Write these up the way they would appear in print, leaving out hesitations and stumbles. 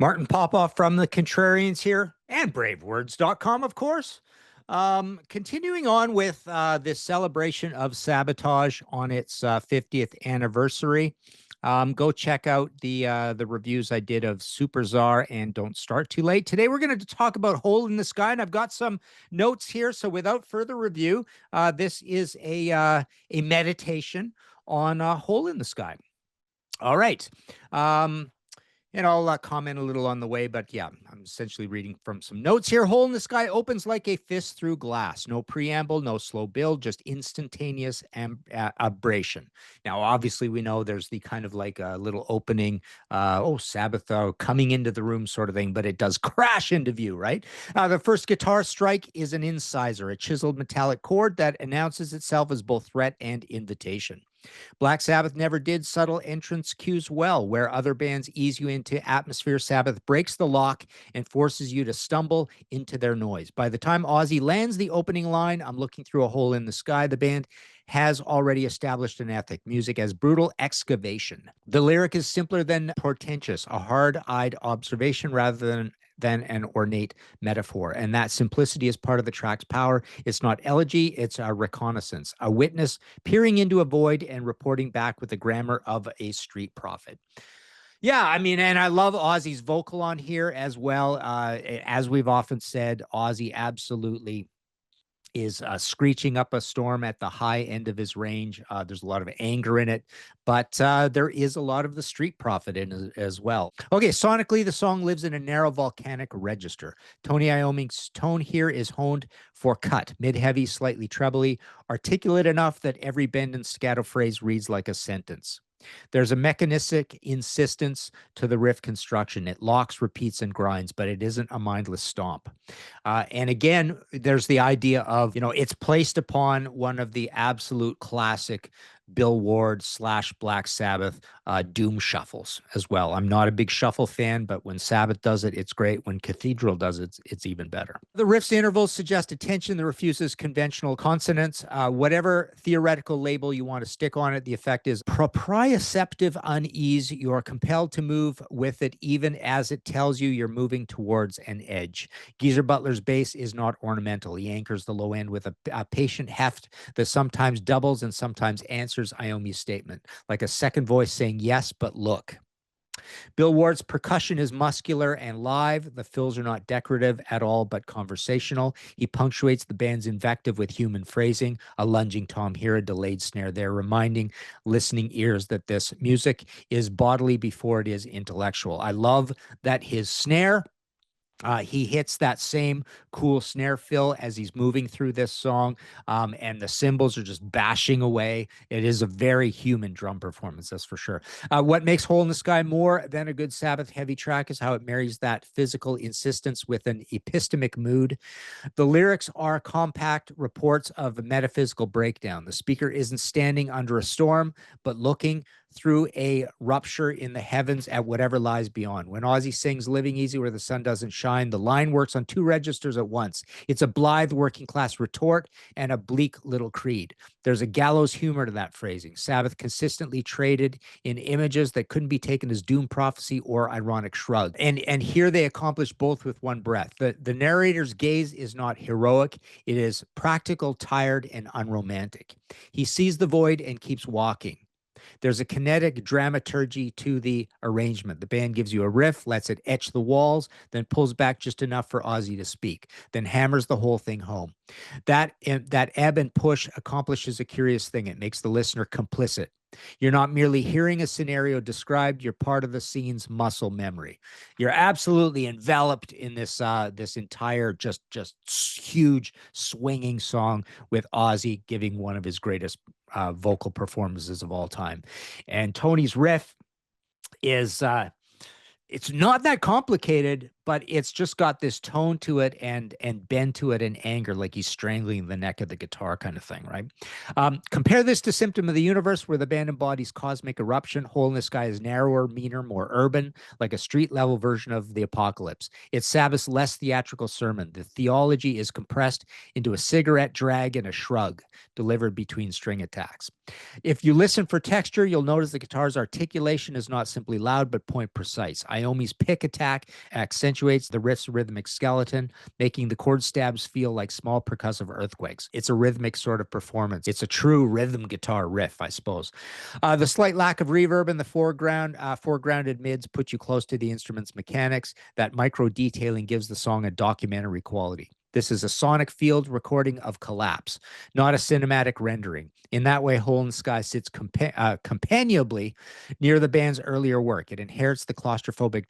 Martin Popoff from the Contrarians here, and bravewords.com, of course. Continuing on with this celebration of Sabotage on its 50th anniversary. Go check out the reviews I did of Super Czar and Don't Start Too Late. Today we're going to talk about Hole in the Sky, and I've got some notes here. So without further review, this is a meditation on Hole in the Sky. All right. And I'll comment a little on the way, but yeah, I'm essentially reading from some notes here. Hole in the Sky opens like a fist through glass. No preamble, no slow build, just instantaneous abrasion. Now, obviously, we know there's the kind of like a little opening, Sabbath coming into the room sort of thing, but it does crash into view, right? The first guitar strike is an incisor, a chiseled metallic chord that announces itself as both threat and invitation. Black Sabbath never did subtle entrance cues well. Where other bands ease you into atmosphere, Sabbath breaks the lock and forces you to stumble into their noise. By the time Ozzy lands the opening line, I'm looking through a hole in the sky, the band has already established an ethic, music as brutal excavation. The lyric is simpler than portentous, a hard-eyed observation rather than an ornate metaphor. And that simplicity is part of the track's power. It's not elegy, it's a reconnaissance, a witness peering into a void and reporting back with the grammar of a street prophet. Yeah, I mean, and I love Ozzy's vocal on here as well. As we've often said, Ozzy absolutely is screeching up a storm at the high end of his range. There's a lot of anger in it, but there is a lot of the street prophet in it as well. Okay, sonically, the song lives in a narrow volcanic register. Tony Iommi's tone here is honed for cut, mid-heavy, slightly trebly, articulate enough that every bend and scatto phrase reads like a sentence. There's a mechanistic insistence to the riff construction. It locks, repeats, and grinds, but it isn't a mindless stomp. And again, there's the idea of, it's placed upon one of the absolute classic Bill Ward / Black Sabbath doom shuffles as well. I'm not a big shuffle fan, but when Sabbath does it, it's great. When Cathedral does it, it's even better. The riff's intervals suggest a tension that refuses conventional consonants. Whatever theoretical label you want to stick on it, the effect is proprioceptive unease. You are compelled to move with it even as it tells you you're moving towards an edge. Geezer Butler's bass is not ornamental. He anchors the low end with a patient heft that sometimes doubles and sometimes answers Iommi's statement, like a second voice saying, yes, but look. Bill Ward's percussion is muscular and live. The fills are not decorative at all, but conversational. He punctuates the band's invective with human phrasing, a lunging tom here, a delayed snare there, reminding listening ears that this music is bodily before it is intellectual. I love that his snare, he hits that same cool snare fill as he's moving through this song, and the cymbals are just bashing away. It is a very human drum performance, that's for sure. What makes Hole in the Sky more than a good Sabbath heavy track is how it marries that physical insistence with an epistemic mood. The lyrics are compact reports of a metaphysical breakdown. The speaker isn't standing under a storm, but looking through a rupture in the heavens at whatever lies beyond. When Ozzy sings Living Easy Where the Sun Doesn't Shine, the line works on two registers at once. It's a blithe working class retort and a bleak little creed. There's a gallows humor to that phrasing. Sabbath consistently traded in images that couldn't be taken as doom prophecy or ironic shrug. And here they accomplish both with one breath. The narrator's gaze is not heroic. It is practical, tired, and unromantic. He sees the void and keeps walking. There's a kinetic dramaturgy to the arrangement. The band gives you a riff, lets it etch the walls, then pulls back just enough for Ozzy to speak, then hammers the whole thing home. That ebb and push accomplishes a curious thing. It makes the listener complicit. You're not merely hearing a scenario described, you're part of the scene's muscle memory. You're absolutely enveloped in this entire just huge swinging song with Ozzy giving one of his greatest vocal performances of all time. And Tony's riff is it's not that complicated, but it's just got this tone to it and bend to it and anger, like he's strangling the neck of the guitar kind of thing, right? Compare this to Symptom of the Universe, where the band embodies cosmic eruption. Hole in the Sky is narrower, meaner, more urban, like a street-level version of the apocalypse. It's Sabbath's less theatrical sermon. The theology is compressed into a cigarette drag and a shrug, delivered between string attacks. If you listen for texture, you'll notice the guitar's articulation is not simply loud, but point precise. Iommi's pick attack accentuates the riff's rhythmic skeleton, making the chord stabs feel like small percussive earthquakes. It's a rhythmic sort of performance. It's a true rhythm guitar riff, I suppose. The slight lack of reverb in the foregrounded mids put you close to the instrument's mechanics. That micro detailing gives the song a documentary quality. This is a sonic field recording of collapse, not a cinematic rendering. In that way, Hole in the Sky sits companionably near the band's earlier work. It inherits the claustrophobic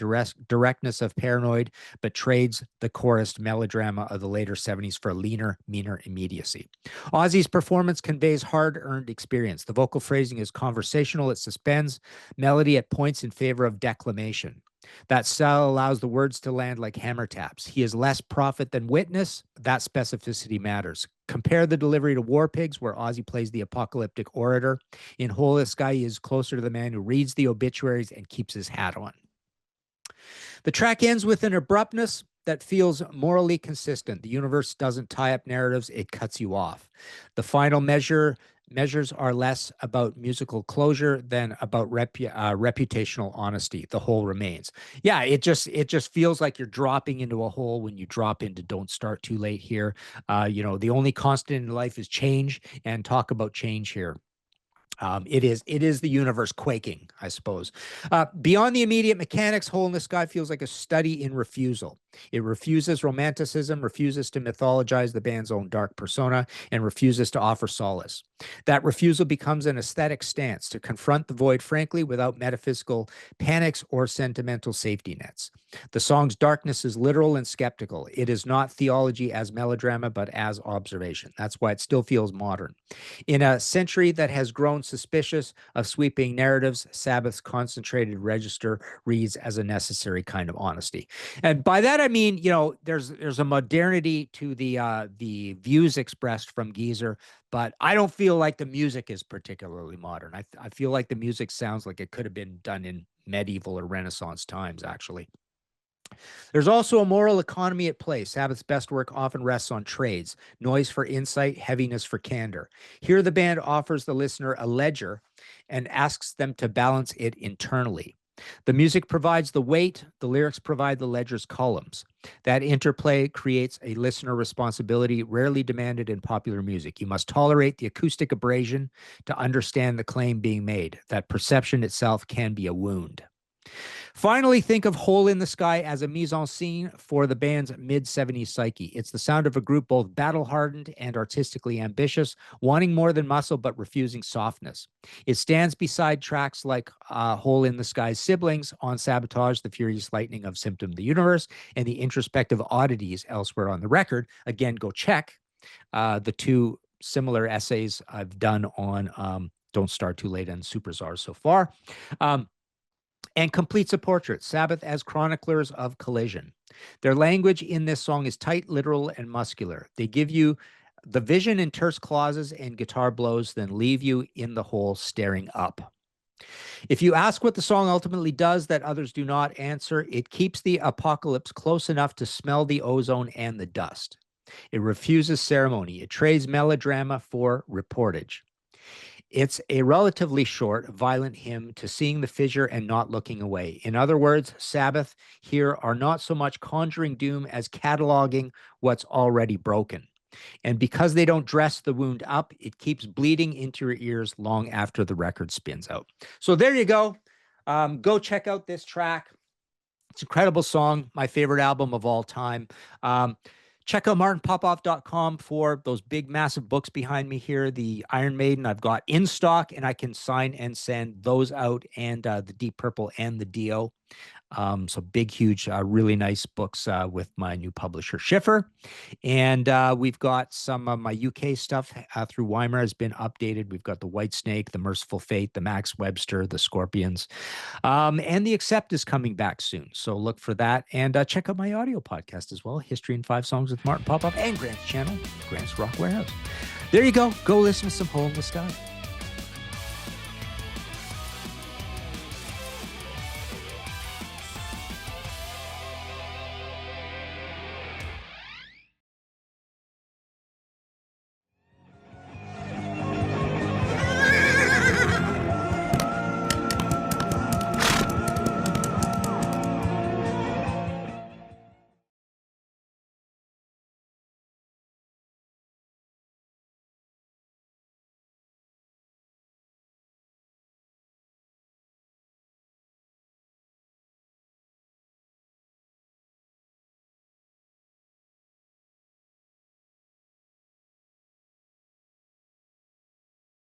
directness of Paranoid, but trades the chorused melodrama of the later 70s for a leaner, meaner immediacy. Ozzy's performance conveys hard-earned experience. The vocal phrasing is conversational. It suspends melody at points in favor of declamation. That style allows the words to land like hammer taps. He is less prophet than witness. That specificity matters. Compare the delivery to War Pigs, where Ozzy plays the apocalyptic orator. In Hole in the Sky, he is closer to the man who reads the obituaries and keeps his hat on. The track ends with an abruptness that feels morally consistent. The universe doesn't tie up narratives, it cuts you off. The final measures are less about musical closure than about reputational honesty. The hole remains. Yeah, it just feels like you're dropping into a hole when you drop into Don't Start Too Late here. The only constant in life is change, and talk about change here. It is the universe quaking, I suppose. Beyond the immediate mechanics, Hole in the Sky feels like a study in refusal. It refuses romanticism, refuses to mythologize the band's own dark persona, and refuses to offer solace. That refusal becomes an aesthetic stance to confront the void frankly without metaphysical panics or sentimental safety nets. The song's darkness is literal and skeptical. It is not theology as melodrama, but as observation. That's why it still feels modern. In a century that has grown suspicious of sweeping narratives, Sabbath's concentrated register reads as a necessary kind of honesty. And by that I mean, there's a modernity to the views expressed from Geezer, but I don't feel like the music is particularly modern. I feel like the music sounds like it could have been done in medieval or Renaissance times, actually. There's also a moral economy at play. Sabbath's best work often rests on trades: noise for insight, heaviness for candor. Here, the band offers the listener a ledger and asks them to balance it internally. The music provides the weight, the lyrics provide the ledger's columns. That interplay creates a listener responsibility rarely demanded in popular music. You must tolerate the acoustic abrasion to understand the claim being made. That perception itself can be a wound. Finally, think of Hole in the Sky as a mise-en-scene for the band's mid-70s psyche. It's the sound of a group both battle-hardened and artistically ambitious, wanting more than muscle but refusing softness. It stands beside tracks like Hole in the Sky's siblings on Sabotage, The Furious Lightning of Symptom of the Universe, and the introspective oddities elsewhere on the record. Again, go check the two similar essays I've done on Don't Start Too Late and Super Czar so far. And completes a portrait, Sabbath as chroniclers of collision. Their language in this song is tight, literal, and muscular. They give you the vision in terse clauses and guitar blows, then leave you in the hole staring up. If you ask what the song ultimately does that others do not answer, it keeps the apocalypse close enough to smell the ozone and the dust. It refuses ceremony. It trades melodrama for reportage. It's a relatively short, violent hymn to seeing the fissure and not looking away. In other words, Sabbath here are not so much conjuring doom as cataloging what's already broken. And because they don't dress the wound up, it keeps bleeding into your ears long after the record spins out. So there you go. Go check out this track. It's an incredible song, my favorite album of all time. Check out martinpopoff.com for those big, massive books behind me here. The Iron Maiden I've got in stock, and I can sign and send those out, and the Deep Purple and the Dio. So big, huge, really nice books with my new publisher, Schiffer. And we've got some of my UK stuff through Weimar has been updated. We've got the White Snake, the Merciful Fate, the Max Webster, the Scorpions. And the Accept is coming back soon. So look for that. And check out my audio podcast as well, History in 5 Songs with Martin Popoff, and Grant's channel, Grant's Rock Warehouse. There you go. Go listen to some Hole in the Sky.